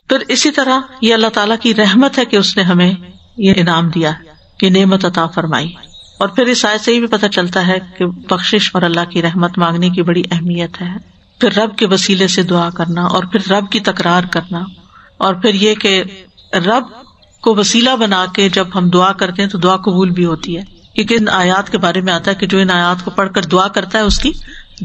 پھر اسی طرح یہ اللہ تعالیٰ کی رحمت ہے کہ اس نے ہمیں یہ انعام دیا، یہ نعمت عطا فرمائی. اور پھر اس آیت سے یہ بھی پتہ چلتا ہے کہ بخشش اور اللہ کی رحمت مانگنے کی بڑی اہمیت ہے. پھر رب کے وسیلے سے دعا کرنا، اور پھر رب کی تکرار کرنا، اور پھر یہ کہ رب کو وسیلہ بنا کے جب ہم دعا کرتے ہیں تو دعا قبول بھی ہوتی ہے، کیونکہ ان آیات کے بارے میں آتا ہے کہ جو ان آیات کو پڑھ کر دعا کرتا ہے اس کی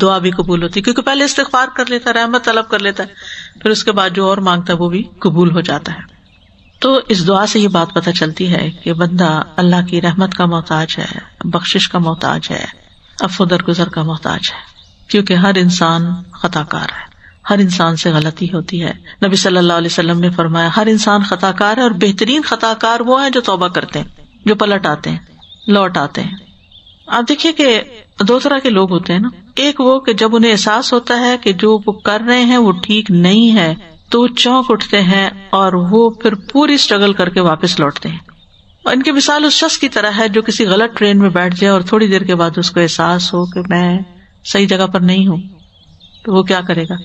دعا بھی قبول ہوتی ہے، کیونکہ پہلے استغفار کر لیتا ہے، رحمت طلب کر لیتا ہے، پھر اس کے بعد جو اور مانگتا ہے وہ بھی قبول ہو جاتا ہے. تو اس دعا سے یہ بات پتہ چلتی ہے کہ بندہ اللہ کی رحمت کا محتاج ہے، بخشش کا محتاج ہے، عفو درگزر کا محتاج ہے، کیونکہ ہر انسان خطا کار ہے، ہر انسان سے غلطی ہوتی ہے. نبی صلی اللہ علیہ وسلم نے فرمایا ہر انسان خطا کار ہے، اور بہترین خطا کار وہ ہیں جو توبہ کرتے ہیں، جو پلٹ آتے ہیں، لوٹ آتے ہیں. آپ دیکھیے کہ دو طرح کے لوگ ہوتے ہیں نا، ایک وہ کہ جب انہیں احساس ہوتا ہے کہ جو وہ کر رہے ہیں وہ ٹھیک نہیں ہے تو وہ چونک اٹھتے ہیں اور وہ پھر پوری اسٹرگل کر کے واپس لوٹتے ہیں. اور ان کی مثال اس شخص کی طرح ہے جو کسی غلط ٹرین میں بیٹھ جائے اور تھوڑی دیر کے بعد اس کو احساس ہو کہ میں صحیح جگہ پر نہیں ہوں، تو وہ کیا کرے گا؟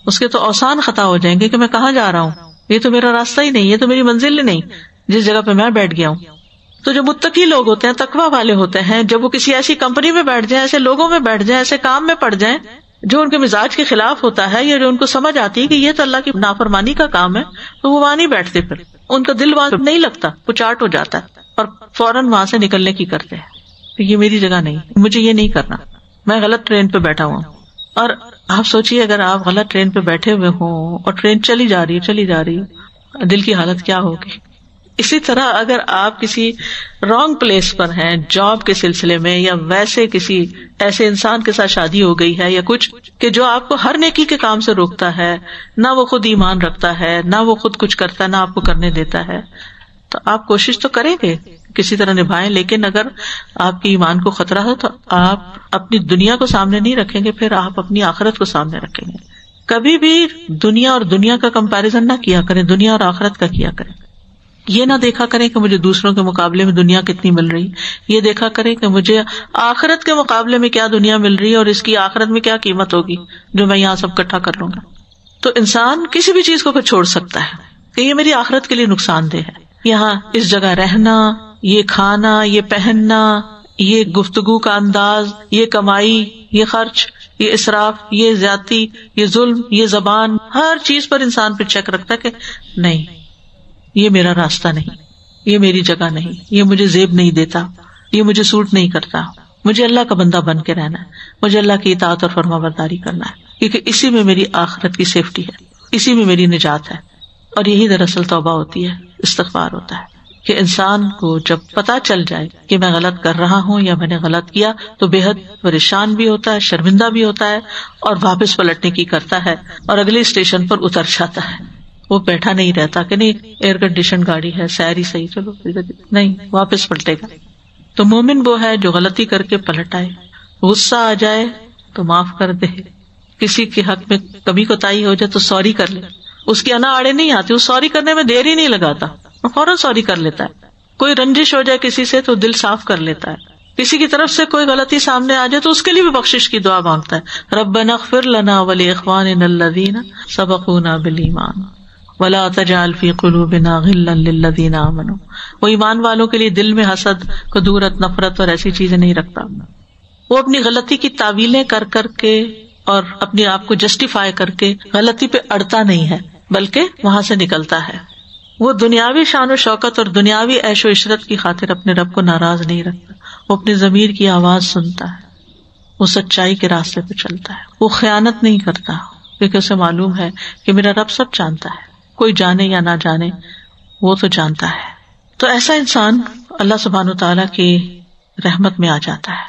اس کے تو اوسان خطا ہو جائیں گے کہ میں کہاں جا رہا ہوں، یہ تو میرا راستہ ہی نہیں، یہ تو میری منزل ہی نہیں جس جگہ پہ میں بیٹھ گیا ہوں. تو جو متقی لوگ ہوتے ہیں، تقویٰ والے ہوتے ہیں، جب وہ کسی ایسی کمپنی میں بیٹھ جائیں، ایسے لوگوں میں بیٹھ جائیں، ایسے کام میں پڑ جائیں جو ان کے مزاج کے خلاف ہوتا ہے، یا جو ان کو سمجھ آتی ہے کہ یہ تو اللہ کی نافرمانی کا کام ہے، تو وہ وہاں نہیں بیٹھتے، پھر ان کا دل وہاں نہیں لگتا، وہ چاٹ ہو جاتا ہے اور فوراً وہاں سے نکلنے کی کرتے ہیں. یہ میری جگہ نہیں، مجھے یہ نہیں کرنا، میں غلط ٹرین پہ بیٹھا ہوں. اور آپ سوچیے اگر آپ غلط ٹرین پہ بیٹھے ہوئے ہوں اور ٹرین چلی جا رہی ہے، دل کی حالت کیا ہوگی؟ اسی طرح اگر آپ کسی رانگ پلیس پر ہیں جاب کے سلسلے میں، یا ویسے کسی ایسے انسان کے ساتھ شادی ہو گئی ہے یا کچھ کہ جو آپ کو ہر نیکی کے کام سے روکتا ہے، نہ وہ خود ایمان رکھتا ہے، نہ وہ خود کچھ کرتا ہے، نہ آپ کو کرنے دیتا ہے، تو آپ کوشش تو کریں گے کسی طرح نبھائیں، لیکن اگر آپ کی ایمان کو خطرہ ہو تو آپ اپنی دنیا کو سامنے نہیں رکھیں گے، پھر آپ اپنی آخرت کو سامنے رکھیں گے. کبھی بھی دنیا اور دنیا کا کمپیریزن نہ کیا کریں، دنیا اور آخرت کا کیا کریں. یہ نہ دیکھا کریں کہ مجھے دوسروں کے مقابلے میں دنیا کتنی مل رہی، یہ دیکھا کریں کہ مجھے آخرت کے مقابلے میں کیا دنیا مل رہی ہے اور اس کی آخرت میں کیا قیمت ہوگی جو میں یہاں سب اکٹھا کر لوں گا. تو انسان کسی بھی چیز کو پھر چھوڑ سکتا ہے کہ یہ میری آخرت کے لیے نقصان دہ ہے، یہاں اس جگہ رہنا، یہ کھانا، یہ پہننا، یہ گفتگو کا انداز، یہ کمائی، یہ خرچ، یہ اسراف، یہ زیادتی، یہ ظلم، یہ زبان، ہر چیز پر انسان پہ چیک رکھتا ہے کہ نہیں، یہ میرا راستہ نہیں، یہ میری جگہ نہیں، یہ مجھے زیب نہیں دیتا، یہ مجھے سوٹ نہیں کرتا، مجھے اللہ کا بندہ بن کے رہنا ہے، مجھے اللہ کی اطاعت اور فرما برداری کرنا ہے، کیونکہ اسی میں میری آخرت کی سیفٹی ہے، اسی میں میری نجات ہے. اور یہی دراصل توبہ ہوتی ہے، استغفار ہوتا ہے کہ انسان کو جب پتا چل جائے کہ میں غلط کر رہا ہوں یا میں نے غلط کیا تو بے حد پریشان بھی ہوتا ہے، شرمندہ بھی ہوتا ہے، اور واپس پلٹنے کی کرتا ہے اور اگلے اسٹیشن پر اتر جاتا ہے. وہ بیٹھا نہیں رہتا کہ نہیں ایئر کنڈیشن گاڑی ہے، سیری صحیح، چلو نہیں، واپس پلٹے گا. تو مومن وہ ہے جو غلطی کر کے پلٹ آئے، غصہ آ جائے تو معاف کر دے، کسی کے حق میں کمی کوتاہی ہو جائے تو سوری کر لے، اس کی انا آڑے نہیں آتی، وہ سوری کرنے میں دیر ہی نہیں لگاتا، وہ فوراً سوری کر لیتا ہے. کوئی رنجش ہو جائے کسی سے تو دل صاف کر لیتا ہے، کسی کی طرف سے کوئی غلطی سامنے آ جائے تو اس کے لیے بھی بخشش کی دعا مانگتا ہے. ربنا اغفر لنا ولاخواننا الذین سبقونا بالایمان ولا تجعل فی قلوبنا غلا للذین آمنوا. وہ ایمان والوں کے لیے دل میں حسد، کدورت، نفرت اور ایسی چیزیں نہیں رکھتا. وہ اپنی غلطی کی تعویلیں کر کر کے اور اپنے آپ کو جسٹیفائی کر کے غلطی پہ اڑتا نہیں ہے، بلکہ وہاں سے نکلتا ہے. وہ دنیاوی شان و شوکت اور دنیاوی عیش و عشرت کی خاطر اپنے رب کو ناراض نہیں رکھتا. وہ اپنے ضمیر کی آواز سنتا ہے، وہ سچائی کے راستے پہ چلتا ہے، وہ خیانت نہیں کرتا، کیونکہ اسے معلوم ہے کہ میرا رب سب جانتا ہے، کوئی جانے یا نہ جانے وہ تو جانتا ہے. تو ایسا انسان اللہ سبحانہ و تعالیٰ کی رحمت میں آ جاتا ہے.